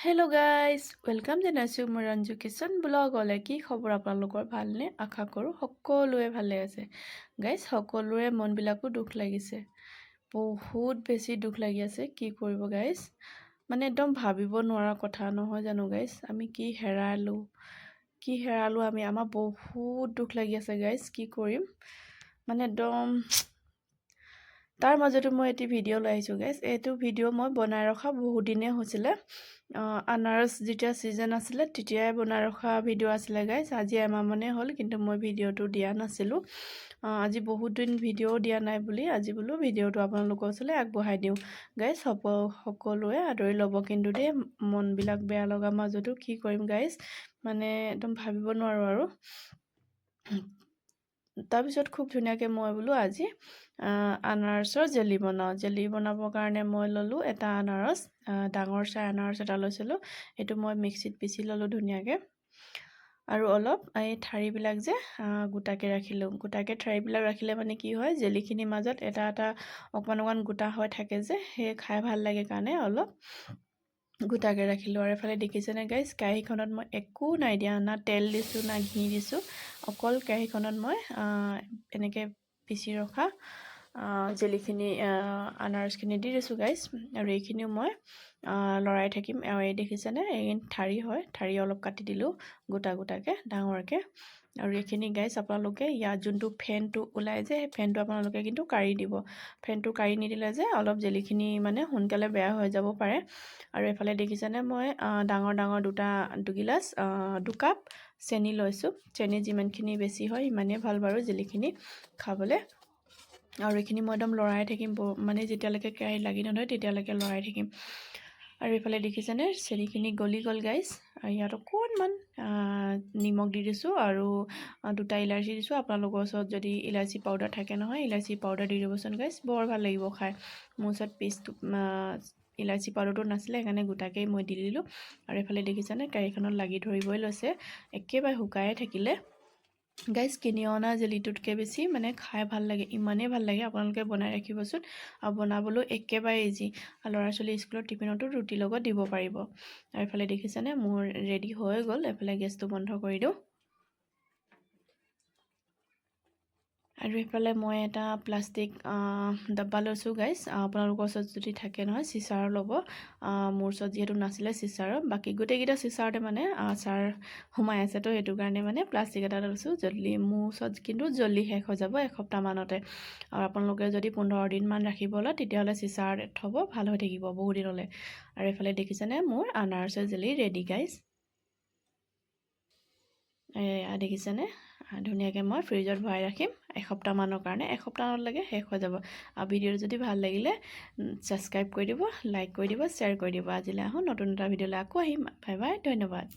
Hello' guys welcome জনাইছোঁ মই Ranju kitchen ব্লগলৈ। কি খবৰ আপোনালোকৰ? ভালনে? আশা কৰোঁ সকলোৱে ভালে আছে। গাইজ সকলোৰে মনবিলাকো দুখ লাগিছে, বহুত বেছি দুখ লাগি আছে। কি কৰিব গাইজ, মানে একদম ভাবিব নোৱাৰা কথা নহয় জানো গাইজ। আমি কি হেৰালোঁ আমি, আমাৰ বহুত দুখ লাগি আছে গাইজ। কি কৰিম মানে একদম তাৰ মাজতে মই এটি ভিডিঅ' লৈ আহিছোঁ গাইজ। এইটো ভিডিঅ' মই বনাই ৰখা বহুত দিনেই হৈছিলে। আনাৰস যেতিয়া ছিজন আছিলে তেতিয়াই বনাই ৰখা ভিডিঅ' আছিলে গাইজ। আজি এমাহমানেই হ'ল, কিন্তু মই ভিডিঅ'টো দিয়া নাছিলোঁ। আজি বহুত দিন ভিডিঅ' দিয়া নাই বুলি আজি বোলো ভিডিঅ'টো আপোনালোকৰ ওচৰলৈ আগবঢ়াই দিওঁ গাইজ। সকলোৱে আদৰি ল'ব কিন্তু দেই। মনবিলাক বেয়া লগা মাজতো কি কৰিম গাইজ, মানে একদম ভাবিব নোৱাৰোঁ আৰু। তাৰপিছত খুব ধুনীয়াকৈ মই বোলো আজি আনাৰসৰ জেলি বনাওঁ। জেলি বনাবৰ কাৰণে মই ল'লোঁ এটা আনাৰস, ডাঙৰ চাই আনাৰস এটা লৈছিলোঁ। সেইটো মই মিক্সিত পিচি ল'লোঁ ধুনীয়াকৈ। আৰু অলপ এই ঠাৰিবিলাক যে গোটাকৈ ৰাখিলোঁ। গোটাকৈ ঠাৰিবিলাক ৰাখিলে মানে কি হয়, জেলিখিনিৰ মাজত এটা এটা অকণমান গোটা হৈ থাকে যে, সেই খাই ভাল লাগে কাৰণে অলপ গোটাকৈ ৰাখিলোঁ। আৰু এফালে দেখিছেনে গাইজ, কেৰাহীখনত মই একো নাই দিয়া, না তেল দিছোঁ না ঘি দিছোঁ। অকল কেৰাহীখনত মই এনেকৈ পিচি ৰখা জেলিখিনি আনাৰসখিনি দি দিছোঁ গাইজ। আৰু এইখিনিও মই লৰাই থাকিম। আৰু এই দেখিছেনে, এই ঠাৰি হয়, ঠাৰি অলপ কাটি দিলোঁ গোটা গোটাকৈ ডাঙৰকৈ। আৰু এইখিনি গাইজ আপোনালোকে ইয়াত যোনটো ফেনটো ওলাই যে, সেই ফেনটো আপোনালোকে কিন্তু কাঢ়ি দিব। ফেনটো কাঢ়ি নিদিলে যে অলপ জেলিখিনি মানে সোনকালে বেয়া হৈ যাব পাৰে। আৰু এফালে দেখিছেনে, মই ডাঙৰ ডাঙৰ দুগিলাচ 2 কাপ চেনি লৈছোঁ। চেনি যিমানখিনি বেছি হয় সিমানেই ভাল বাৰু জেলিখিনি খাবলৈ। আৰু এইখিনি মই একদম লৰাই থাকিম, মানে যেতিয়ালৈকে কেৰাহীত লাগি নধৰে তেতিয়ালৈকে লৰাই থাকিম। আৰু এইফালে দেখিছেনে, চেনিখিনি গলি গ'ল গাইজ। আৰু ইয়াত অকণমান নিমখ দি দিছোঁ আৰু 2টা ইলাচি দিছোঁ। আপোনালোকৰ ওচৰত যদি ইলাচি পাউডাৰ থাকে নহয়, ইলাচি পাউডাৰ দি দিবচোন গাইজ, বৰ ভাল লাগিব খাই। মোৰ ওচৰত ইলাচি পাউডাৰটো নাছিলে, সেইকাৰণে গোটাকেই মই দি দিলোঁ। আৰু এইফালে দেখিছেনে, কেৰাহীখনত লাগি ধৰিবই লৈছে, একেবাৰে শুকায়ে থাকিলে গাইজ। কিনি অনা জেলিটোতকৈ বেছি মানে খাই ভাল লাগে, ইমানেই ভাল লাগে। আপোনালোকে বনাই ৰাখিবচোন, আৰু বনাবলৈও একেবাৰে ইজি। ল'ৰা ছোৱালী স্কুলত টিফিনতো ৰুটিৰ লগত দিব পাৰিব। আৰু এইফালে দেখিছেনে, মোৰ ৰেডি হৈ গ'ল। এইফালে গেছটো বন্ধ কৰি দিওঁ। আৰু এইফালে মই এটা প্লাষ্টিক ডাব্বা লৈছোঁ গাইজ। আপোনালোকৰ ওচৰত যদি থাকে নহয় চিচাৰৰ ল'ব। মোৰ ওচৰত যিহেতু নাছিলে চিচাৰৰ, বাকী গোটেইকেইটা চিচাৰতে মানে আচাৰ সোমাই আছে, তো সেইটো কাৰণে মানে প্লাষ্টিক এটা লৈছোঁ। জল্দি মোৰ ওচৰত কিন্তু জল্দি শেষ হৈ যাব এসপ্তাহমানতে। আৰু আপোনালোকে যদি 15 দিনমান ৰাখিবলৈ, তেতিয়াহ'লে চিচাৰত থ'ব, ভাল হৈ থাকিব বহুত দিনলৈ। আৰু এইফালে দেখিছেনে, মোৰ আনাৰসৰ জেলি ৰেডি গাইজ। দেখিছেনে, ধুনীয়াকৈ মই ফ্ৰিজত ভৰাই ৰাখিম এসপ্তাহমানৰ কাৰণে। এসপ্তাহলৈকে শেষ হৈ যাব। আৰু ভিডিঅ'টো যদি ভাল লাগিলে ছাবস্ক্ৰাইব কৰি দিব, লাইক কৰি দিব, শ্বেয়াৰ কৰি দিব। আজিলৈ আহোঁ নতুন এটা ভিডিঅ'লৈ আকৌ আহিম। বাই বাই, ধন্যবাদ।